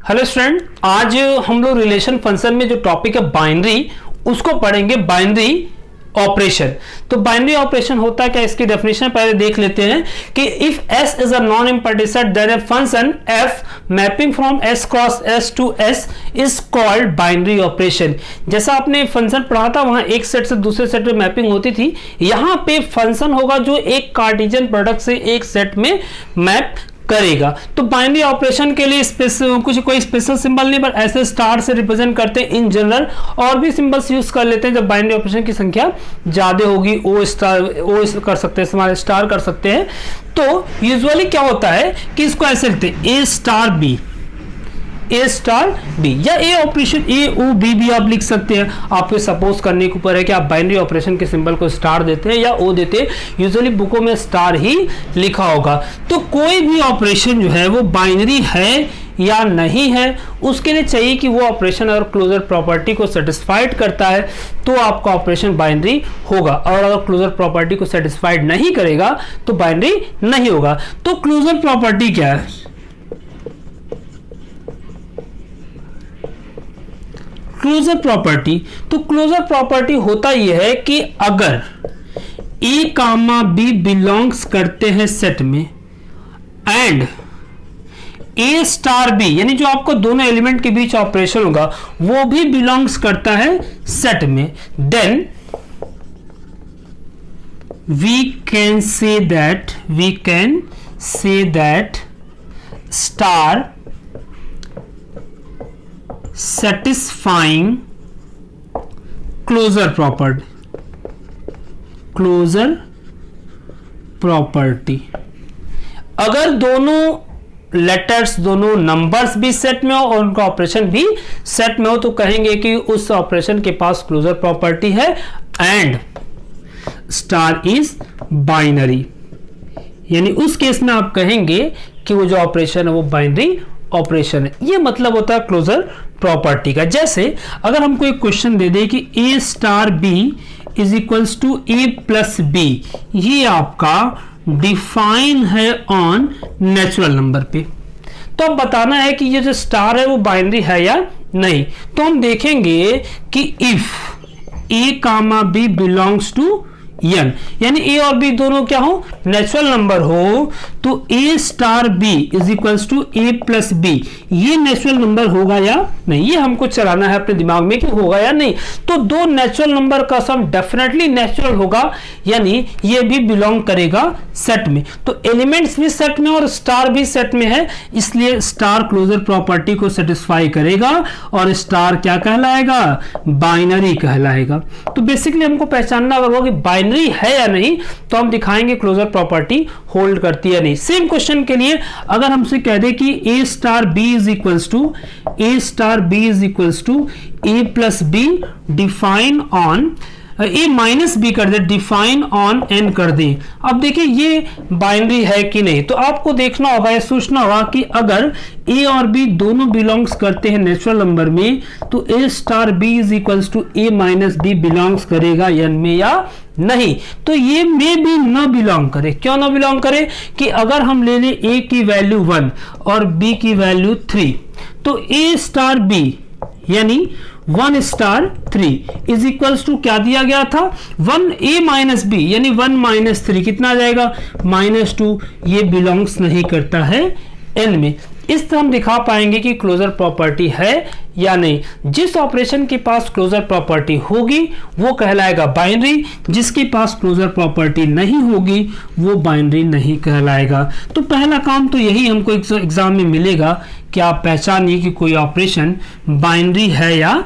Hello student, आज हम लोग रिलेशन फंक्शन में जो टॉपिक है बाइनरी उसको पढ़ेंगे। Binary operation. तो बाइनरी ऑपरेशन होता है क्या, इसकी डेफिनेशन पहले देख लेते हैं कि if s is a non empty set then a function f mapping from s cross s to s is called binary operation. जैसा आपने फंक्शन पढ़ा था वहां एक सेट से दूसरे सेट में मैपिंग होती थी, यहां पे फंक्शन होगा जो एक कार्टेशियन प्रोडक्ट से एक सेट में मैप करेगा। तो बाइनरी ऑपरेशन के लिए कुछ कोई स्पेशल सिंबल नहीं, पर ऐसे स्टार से रिप्रेजेंट करते हैं इन जनरल। और भी सिंबल्स यूज कर लेते हैं जब बाइनरी ऑपरेशन की संख्या ज्यादा होगी। ओ स्टार ओ कर सकते हैं, स्मॉल स्टार कर सकते हैं। तो यूजुअली क्या होता है कि इसको ऐसे लिखते हैं ए स्टार बी, ए स्टार बी, या ए ऑपरेशन ए ओ बी भी आप लिख सकते हैं। आपको सपोज करने के ऊपर है कि आप बाइनरी ऑपरेशन के सिंबल को स्टार देते हैं या ओ देते हैं। यूजुअली बुकों में स्टार ही लिखा होगा। तो कोई भी ऑपरेशन जो है वो बाइनरी है या नहीं है, उसके लिए चाहिए कि वो ऑपरेशन अगर क्लोजर प्रॉपर्टी को सेटिस्फाइड करता है तो आपका ऑपरेशन बाइनरी होगा, और अगर क्लोजर प्रॉपर्टी को सेटिस्फाइड नहीं करेगा तो बाइनरी नहीं होगा। तो क्लोजर प्रॉपर्टी क्या है? क्लोजर प्रॉपर्टी, तो क्लोजर प्रॉपर्टी होता यह है कि अगर ए कामा बी बिलोंग्स करते हैं सेट में एंड ए स्टार बी, यानी जो आपको दोनों एलिमेंट के बीच ऑपरेशन होगा वो भी बिलोंग्स करता है सेट में, then we can say that star satisfying closure property। अगर दोनों लेटर्स, दोनों नंबर्स भी सेट में हो और उनका ऑपरेशन भी सेट में हो तो कहेंगे कि उस ऑपरेशन के पास क्लोजर प्रॉपर्टी है एंड स्टार इज बाइनरी। यानी उस केस में आप कहेंगे कि वो जो ऑपरेशन है वो बाइनरी ऑपरेशन है। ये मतलब होता है क्लोजर प्रॉपर्टी का। जैसे अगर हमको एक क्वेश्चन दे दे कि A star B is equals to A plus B, ये आपका डिफाइन है ऑन नेचुरल नंबर पे, तो अब बताना है कि ये जो स्टार है वो बाइनरी है या नहीं। तो हम देखेंगे कि if A comma B belongs to n, यानी ए और बी दोनों क्या हो, नेचुरल नंबर हो, तो A star B is equals to A plus B, ये नेचुरल नंबर होगा या नहीं, ये हमको चलाना है अपने दिमाग में कि होगा या नहीं। तो दो नेचुरल नंबर का सम डेफिनेटली नेचुरल होगा, यानी ये भी बिलोंग करेगा सेट में। तो एलिमेंट्स भी सेट में और स्टार भी सेट में है, इसलिए स्टार क्लोजर प्रॉपर्टी को सेटिस्फाई करेगा और स्टार क्या कहलाएगा, बाइनरी कहलाएगा। तो बेसिकली हमको पहचानना अगर होगा कि बाइनरी है या नहीं, तो हम दिखाएंगे क्लोजर प्रॉपर्टी होल्ड करती है नहीं। सेम क्वेश्चन के लिए अगर हमसे कह दे कि A star B is equals to A plus B define on A minus B कर दे, डिफाइन ऑन एन कर दे। अब देखिए ये बाइनरी है कि नहीं, तो आपको देखना होगा या सोचना होगा कि अगर ए और बी दोनों बिलोंग्स करते हैं नेचुरल नंबर में तो A star B is equals to A minus B belongs करेगा एन में या नहीं। तो ये में भी न बिलोंग करे। क्यों ना बिलोंग करे कि अगर हम ले ले ए की वैल्यू 1 और बी की वैल्यू 3, तो ए स्टार बी यानी 1 स्टार 3 इज इक्वल्स टू क्या दिया गया था, 1 ए माइनस बी, यानी 1 माइनस 3 कितना आ जाएगा, -2। ये बिलोंग्स नहीं करता है एन में। इस तरह हम दिखा पाएंगे कि क्लोजर प्रॉपर्टी है या नहीं। जिस ऑपरेशन के पास क्लोजर प्रॉपर्टी होगी वो कहलाएगा बाइनरी, जिसके पास क्लोजर प्रॉपर्टी नहीं होगी वो बाइनरी नहीं कहलाएगा। तो पहला काम तो यही हमको एग्जाम में मिलेगा कि आप पहचानिए कि कोई ऑपरेशन बाइनरी है या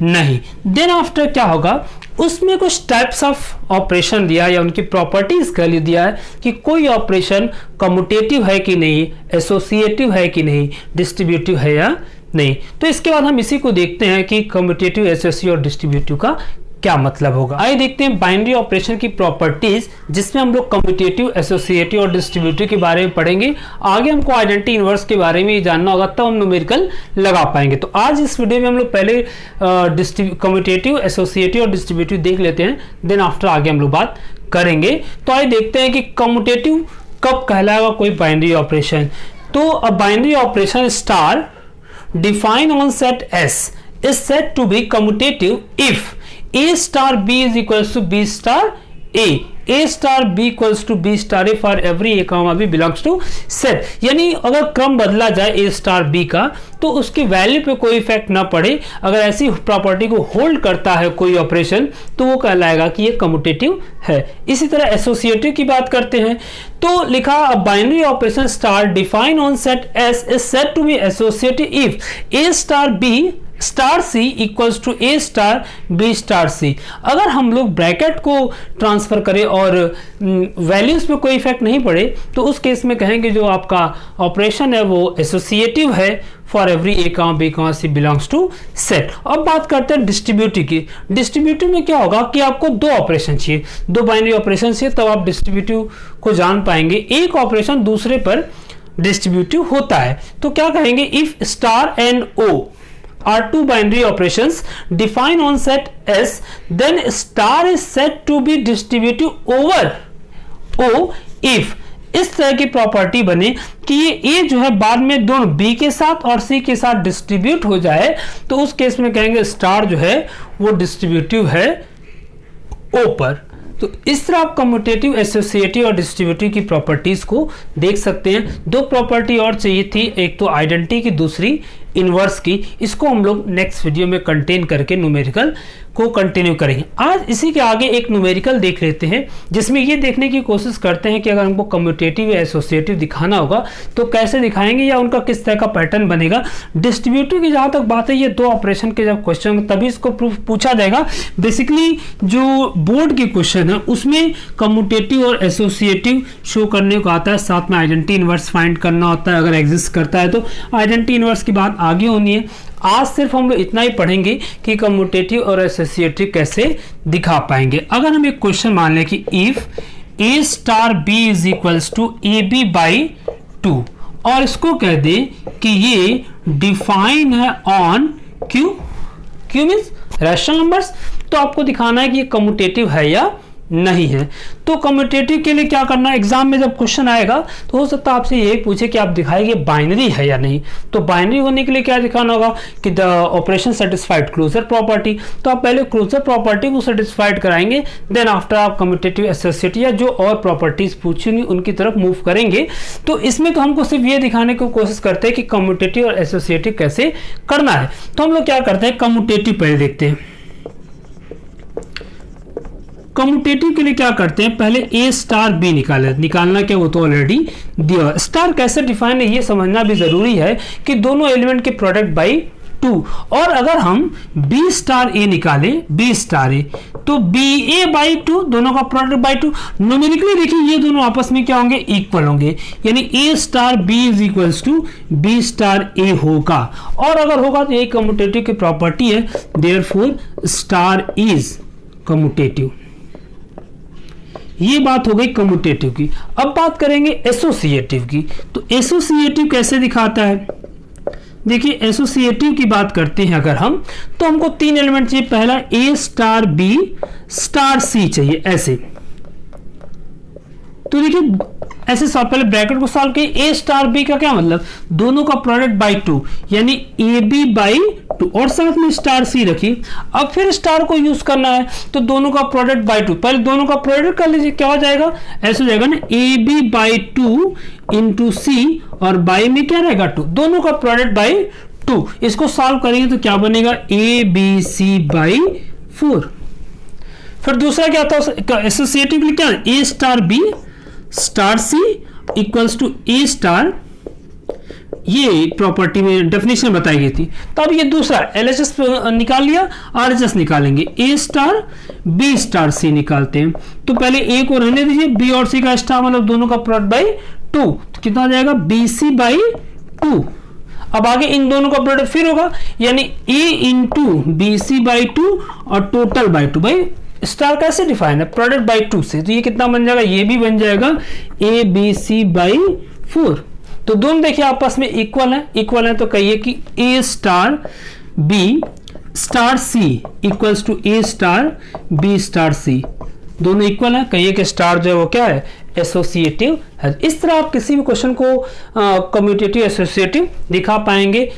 नहीं। देन आफ्टर क्या होगा, उसमें कुछ टाइप्स ऑफ ऑपरेशन दिया या उनकी प्रॉपर्टीज का लिए दिया है कि कोई ऑपरेशन कम्यूटेटिव है कि नहीं, एसोसिएटिव है कि नहीं, डिस्ट्रीब्यूटिव है या नहीं। तो इसके बाद हम इसी को देखते हैं कि कम्यूटेटिव, एसोसिएटिव और डिस्ट्रीब्यूटिव का क्या मतलब होगा। आइए देखते हैं बाइनरी ऑपरेशन की प्रॉपर्टीज, जिसमें हम लोग कम्यूटेटिव, एसोसिएटिव और डिस्ट्रीब्यूटिव के बारे में पढ़ेंगे। आगे हमको आइडेंटिटी इनवर्स के बारे में जानना होगा, तब हम न्यूमेरिकल लगा पाएंगे। तो आज इस वीडियो में हम लोग पहले कम्यूटेटिव, एसोसिएटिव और डिस्ट्रीब्यूटिव देख लेते हैं, देन आफ्टर आगे हम लोग बात करेंगे। तो आइए देखते हैं कि कम्यूटेटिव कब कहलाएगा कोई बाइनरी ऑपरेशन। तो a binary operation star defined on set S is said to be commutative if A star B is equals to B star A star B equals to B star A for every A comma B belongs to set। यानी अगर क्रम बदला जाए A star B का तो उसकी value पे कोई इफेक्ट ना पड़े, अगर ऐसी प्रॉपर्टी को होल्ड करता है कोई ऑपरेशन तो वो कहलाएगा कि ये कम्यूटेटिव है। इसी तरह एसोसिएटिव की बात करते हैं तो लिखा binary operation star define on set S is said to be associative if A star B star C equals to A star B star C. अगर हम लोग ब्रैकेट को ट्रांसफर करें और वैल्यूज पे कोई इफेक्ट नहीं पड़े तो उस केस में कहेंगे जो आपका ऑपरेशन है वो एसोसिएटिव है for every A comma B comma C belongs to set. अब बात करते हैं डिस्ट्रीब्यूटिव की। डिस्ट्रीब्यूटिव में क्या होगा कि आपको दो ऑपरेशन चाहिए, दो बाइनरी ऑपरेशन चाहिए, तब आप डिस्ट्रीब्यूटिव को जान पाएंगे। एक ऑपरेशन दूसरे पर डिस्ट्रीब्यूटिव होता है तो क्या कहेंगे, if star and O are two binary operations defined on set S, then star is said to be distributive over O if इस तरह की प्रॉपर्टी बने कि ये A जो है बाद में दोनों B के साथ और C के साथ डिस्ट्रीब्यूट हो जाए तो उस केस में कहेंगे स्टार जो है वो डिस्ट्रीब्यूटिव है O पर। तो इस तरह आप कम्यूटेटिव, एसोसिएटिव और डिस्ट्रीब्यूटिव की प्रॉपर्टीज को देख सकते हैं। दो प्रॉपर्टी और चाहिए थी, एक तो आइडेंटिटी की, दूसरी इनवर्स की। इसको हम लोग नेक्स्ट वीडियो में कंटेन करके न्यूमेरिकल को कंटिन्यू करेंगे। आज इसी के आगे एक न्यूमेरिकल देख लेते हैं जिसमें ये देखने की कोशिश करते हैं कि अगर हमको कम्यूटेटिव या एसोसिएटिव दिखाना होगा तो कैसे दिखाएंगे या उनका किस तरह का पैटर्न बनेगा। डिस्ट्रीब्यूटिव की जहाँ तक बात है, ये दो ऑपरेशन के जब क्वेश्चन तभी इसको प्रूफ पूछा जाएगा। बेसिकली जो बोर्ड के क्वेश्चन है उसमें कम्यूटेटिव और एसोसिएटिव शो करने को आता है, साथ में आइडेंटिटी इनवर्स फाइंड करना होता है। अगर एग्जिस्ट करता है तो आइडेंटिटी इनवर्स की बात आगे होनी है। आज सिर्फ हम लोग इतना ही पढ़ेंगे कि कम्यूटेटिव और एसोसिएटिव कैसे दिखा पाएंगे। अगर हम एक क्वेश्चन मान लें कि if A star B is equals to A B by 2 और इसको कह दे कि ये डिफाइन है on Q, Q means rational numbers, तो आपको दिखाना है कि ये कम्यूटेटिव है या नहीं है। तो कम्यूटेटिव के लिए क्या करना है, एग्जाम में जब क्वेश्चन आएगा तो हो सकता है आपसे यही पूछे कि आप दिखाएंगे बाइनरी है या नहीं। तो बाइनरी होने के लिए क्या दिखाना होगा कि the operation satisfied closure property. तो आप पहले क्लोजर प्रॉपर्टी को सेटिस्फाइड कराएंगे, देन आफ्टर आप कम्यूटेटिव, एसोसिएटिव या जो और प्रॉपर्टीज पूछेंगी उनकी तरफ मूव करेंगे। तो इसमें तो हमको सिर्फ ये दिखाने की कोशिश करते हैं कि कम्यूटेटिव और एसोसिएटिव कैसे करना है। तो हम लोग क्या करते हैं, कम्यूटेटिव पहले देखते हैं। कम्यूटेटिव के लिए क्या करते हैं, पहले ए स्टार बी निकालना क्या वो तो ऑलरेडी दिया। स्टार कैसे डिफाइन है ये समझना भी जरूरी है कि दोनों एलिमेंट के प्रोडक्ट बाई 2, और अगर हम बी स्टार ए निकाले, बी स्टार ए तो बी ए बाई 2, दोनों का प्रोडक्ट बाई 2। न्यूमेरिकली देखिए ये दोनों आपस में क्या होंगे, इक्वल होंगे, यानी A star B is equals to B star A होगा। और अगर होगा तो ये कम्यूटेटिव की प्रॉपर्टी है, देयरफॉर स्टार इज कम्यूटेटिव। ये बात हो गई कम्यूटेटिव की। अब बात करेंगे एसोसिएटिव की। तो एसोसिएटिव कैसे दिखाता है, देखिए एसोसिएटिव की बात करते हैं अगर हम, तो हमको 3 एलिमेंट चाहिए। पहला ए स्टार बी स्टार सी चाहिए ऐसे। तो देखिए ऐसे पहले ब्रैकेट को सॉल्व किए। ए स्टार बी का क्या मतलब, दोनों का प्रोडक्ट बाई 2 यानी ए बी बाई 2 और साथ में स्टार सी रखी। अब फिर स्टार को यूज करना है तो दोनों का प्रोडक्ट बाई 2, पहले दोनों का प्रोडक्ट कर लीजिए, क्या हो जाएगा, ऐसे हो जाएगा ना, ए बी बाई 2 इंटू सी और बाई में क्या रहेगा 2, दोनों का प्रोडक्ट बाई 2। इसको सॉल्व करेंगे तो क्या बनेगा, ए बी सी बाई 4। फिर दूसरा क्या था एसोसिएटिव के लिए, क्या A star B star C equals to A star, ये प्रॉपर्टी में डेफिनेशन बताई गई थी। तो अब ये दूसरा एलएचएस निकाल लिया, आरएचएस निकालेंगे, ए स्टार बी स्टार सी निकालते हैं। तो पहले ए को रहने दीजिए, बी और सी का स्टार मतलब दोनों का प्रोडक्ट बाई 2, तो कितना आ जाएगा, बी सी बाई 2। अब आगे इन दोनों का प्रोडक्ट फिर होगा, यानी ए इंटू बी सी बाई 2 और टोटल बाई 2। भाई स्टार कैसे डिफाइन है, प्रोडक्ट बाई 2 से, तो ये कितना बन जाएगा, ये भी बन जाएगा ए बी सी बाई 4। तो दोनों देखिए आपस में इक्वल है तो कहिए कि A star B star C equals to A star B star C, दोनों इक्वल है, कहिए कि स्टार जो है वो क्या है, एसोसिएटिव है। इस तरह आप किसी भी क्वेश्चन को कम्यूटेटिव एसोसिएटिव दिखा पाएंगे।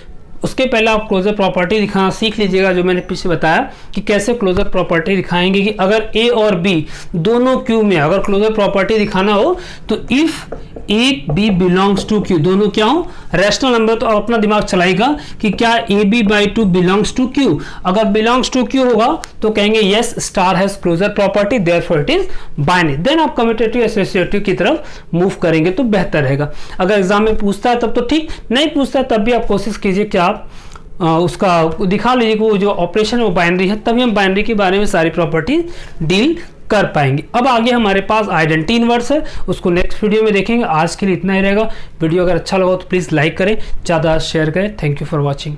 उसके पहले आप क्लोजर प्रॉपर्टी दिखाना सीख लीजिएगा, जो मैंने पीछे बताया कि कैसे क्लोजर प्रॉपर्टी दिखाएंगे कि अगर ए और बी दोनों क्यू में अगर क्लोजर प्रॉपर्टी दिखाना हो तो if A B belongs to Q, दोनों क्या हो रैशनल नंबर, तो अपना दिमाग चलाएगा कि क्या A B by two belongs to Q. अगर बिलोंग्स टू क्यू होगा तो कहेंगे yes star has closure property therefore it is binary, then आप कम्यूटेटिव एसोसिएटिव की तरफ मूव करेंगे तो बेहतर रहेगा। अगर एग्जाम में पूछता है तब तो ठीक, नहीं पूछता है तब भी आप कोशिश कीजिए कि आप उसका दिखा लीजिए कि वो जो ऑपरेशन है वो बाइनरी है, तभी हम बाइनरी के बारे में सारी प्रॉपर्टी डील कर पाएंगे। अब आगे हमारे पास आइडेंटिटी इनवर्स है, उसको नेक्स्ट वीडियो में देखेंगे। आज के लिए इतना ही रहेगा। वीडियो अगर अच्छा लगा तो प्लीज़ लाइक करें, ज़्यादा शेयर करें। Thank you for watching.